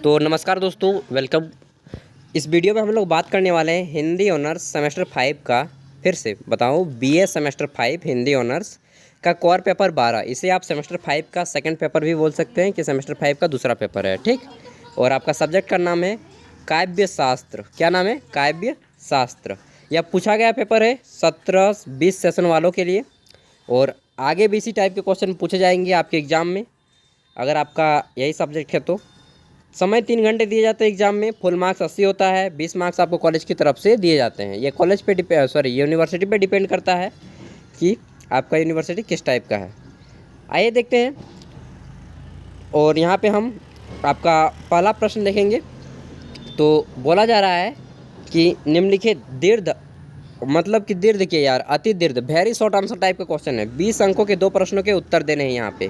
तो नमस्कार दोस्तों, वेलकम। इस वीडियो में हम लोग बात करने वाले हैं हिंदी ऑनर्स सेमेस्टर 5 का। फिर से बताऊं, बीए सेमेस्टर 5 हिंदी ऑनर्स का कोर पेपर 12। इसे आप सेमेस्टर 5 का सेकंड पेपर भी बोल सकते हैं कि सेमेस्टर 5 का दूसरा पेपर है, ठीक। और आपका सब्जेक्ट का नाम है काव्य शास्त्र। क्या नाम है? काव्य शास्त्र। यह पूछा गया पेपर है 17-20 सेशन वालों के लिए, और आगे भी इसी टाइप के क्वेश्चन पूछे जाएंगे आपके एग्ज़ाम में, अगर आपका यही सब्जेक्ट है तो। समय 3 घंटे दिए जाते हैं एग्जाम में। फुल मार्क्स 80 होता है, 20 मार्क्स आपको कॉलेज की तरफ से दिए जाते हैं। ये कॉलेज पे यूनिवर्सिटी पे डिपेंड करता है कि आपका यूनिवर्सिटी किस टाइप का है। आइए देखते हैं। और यहाँ पे हम आपका पहला प्रश्न देखेंगे। तो बोला जा रहा है कि निम्नलिखित दीर्घ, मतलब कि दीर्घ के यार अति दीर्घ, वेरी शॉर्ट आंसर टाइप का क्वेश्चन है। 20 अंकों के 2 प्रश्नों के उत्तर देने हैं यहाँ पे।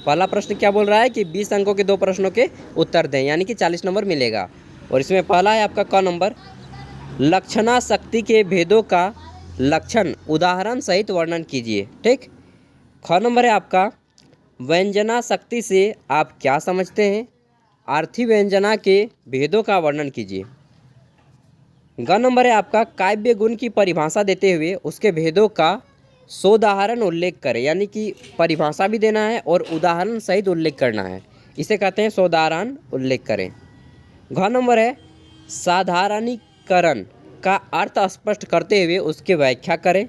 पहला प्रश्न क्या बोल रहा है कि 20 अंकों के 2 प्रश्नों के उत्तर दें, यानी कि 40 नंबर मिलेगा। और इसमें पहला है आपका क नंबर, लक्षणा शक्ति के भेदों का लक्षण उदाहरण सहित वर्णन कीजिए, ठीक। ख नंबर है आपका, व्यंजना शक्ति से आप क्या समझते हैं, आर्थी व्यंजना के भेदों का वर्णन कीजिए। ग नंबर है आपका, काव्य गुण की परिभाषा देते हुए उसके भेदों का सोदाहरण उल्लेख करें, यानी कि परिभाषा भी देना है और उदाहरण सहित उल्लेख करना है। इसे कहते हैं सोदाहरण उल्लेख करें। घ नंबर है, साधारणीकरण का अर्थ स्पष्ट करते हुए उसकी व्याख्या करें।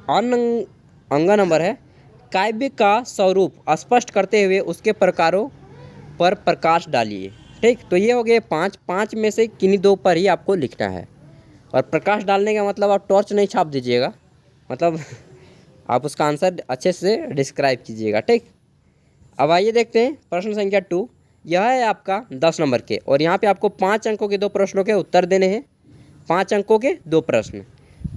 अंग नंबर है, काव्य का स्वरूप स्पष्ट करते हुए उसके प्रकारों पर प्रकाश डालिए, ठीक। तो ये हो गए 5 में से किन्हीं 2 पर ही आपको लिखना है। और प्रकाश डालने का मतलब आप टॉर्च नहीं छाप दीजिएगा, मतलब आप उसका आंसर अच्छे से डिस्क्राइब कीजिएगा, ठीक। अब आइए देखते हैं प्रश्न संख्या 2। यह है आपका 10 नंबर के, और यहाँ पे आपको 5 अंकों के 2 प्रश्नों के उत्तर देने हैं। 5 अंकों के 2 प्रश्न।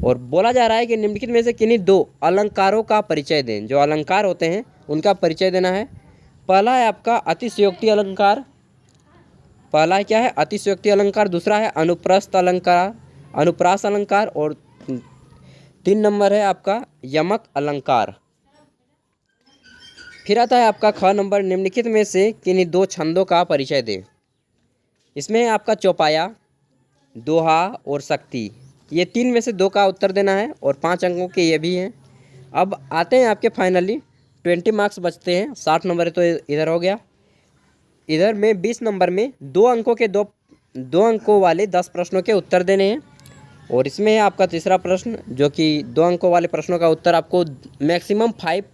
और बोला जा रहा है कि निम्नलिखित में से किन्हीं 2 अलंकारों का परिचय दें। जो अलंकार होते हैं उनका परिचय देना है। पहला है आपका अतिशयोक्ति अलंकार। पहला क्या है? अतिशयोक्ति अलंकार। दूसरा है अनुप्रस्थ अलंकार, अनुप्रास अलंकार। और 3 नंबर है आपका यमक अलंकार। फिर आता है आपका ख नंबर, निम्नलिखित में से किन्हीं 2 छंदों का परिचय दें। इसमें है आपका चौपाया, दोहा और शक्ति। ये 3 में से 2 का उत्तर देना है, और 5 अंकों के ये भी हैं। अब आते हैं आपके फाइनली 20 मार्क्स बचते हैं। 60 नंबर है तो इधर हो गया। इधर में 20 नंबर में 2 अंकों के 2 अंकों वाले 10 प्रश्नों के उत्तर देने हैं। और इसमें है आपका तीसरा प्रश्न, जो कि 2 अंकों वाले प्रश्नों का उत्तर आपको मैक्सिमम 5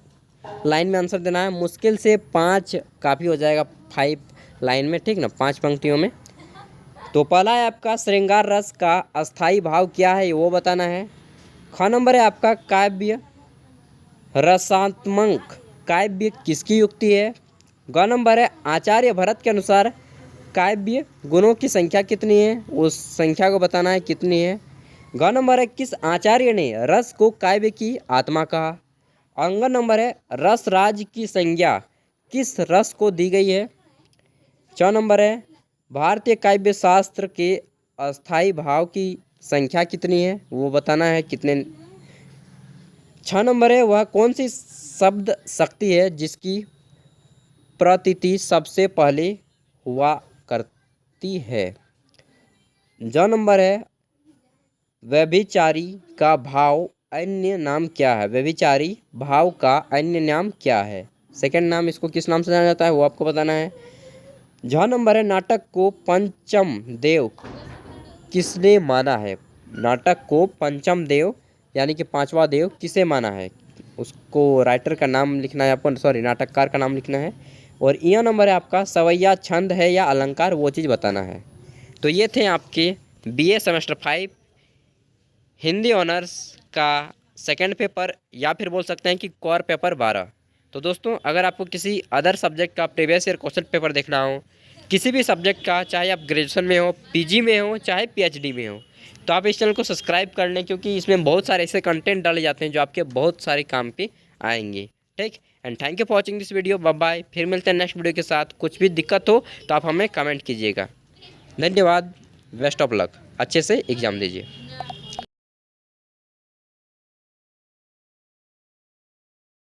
लाइन में आंसर देना है। मुश्किल से 5 काफ़ी हो जाएगा 5 लाइन में, ठीक ना, 5 पंक्तियों में। तो पहला है आपका श्रृंगार रस का अस्थाई भाव क्या है, वो बताना है। ख नंबर है आपका काव्य रसात्मक काव्य किसकी युक्ति है। ग नंबर है आचार्य भरत के अनुसार काव्य गुणों की संख्या कितनी है, उस संख्या को बताना है कितनी है। ग नंबर है किस आचार्य ने रस को काव्य की आत्मा कहा। अंग नंबर है रस राज की संज्ञा किस रस को दी गई है। 6 नंबर है भारतीय काव्य शास्त्र के अस्थाई भाव की संख्या कितनी है, वो बताना है कितने। 6 नंबर है वह कौन सी शब्द शक्ति है जिसकी प्रतीति सबसे पहले हुआ करती है। ज नंबर है व्यभिचारी का भाव अन्य नाम क्या है। व्यभिचारी भाव का अन्य नाम क्या है, सेकंड नाम इसको किस नाम से जाना जाता है, वो आपको बताना है। झ नंबर है नाटक को पंचम देव किसने माना है। नाटक को पंचम देव यानी कि 5वां देव किसे माना है, उसको राइटर का नाम लिखना है आपको, नाटककार का नाम लिखना है। और यह नंबर है आपका सवैया छंद है या अलंकार, वो चीज़ बताना है। तो ये थे आपके बीए सेमेस्टर 5 हिंदी ऑनर्स का सेकंड पेपर, या फिर बोल सकते हैं कि कोर पेपर 12। तो दोस्तों, अगर आपको किसी अदर सब्जेक्ट का प्रीवियस ईयर क्वेश्चन पेपर देखना हो, किसी भी सब्जेक्ट का, चाहे आप ग्रेजुएशन में हो, पीजी में हो, चाहे पीएचडी में हो, तो आप इस चैनल को सब्सक्राइब कर लें, क्योंकि इसमें बहुत सारे ऐसे कंटेंट डाले जाते हैं जो आपके बहुत सारे काम पे आएंगे, ठीक। And thank you for watching this video. Bye bye. फिर मिलते हैं नेक्स्ट वीडियो के साथ। कुछ भी दिक्कत हो तो आप हमें कमेंट कीजिएगा। धन्यवाद। Best of luck. अच्छे से एग्ज़ाम दीजिए।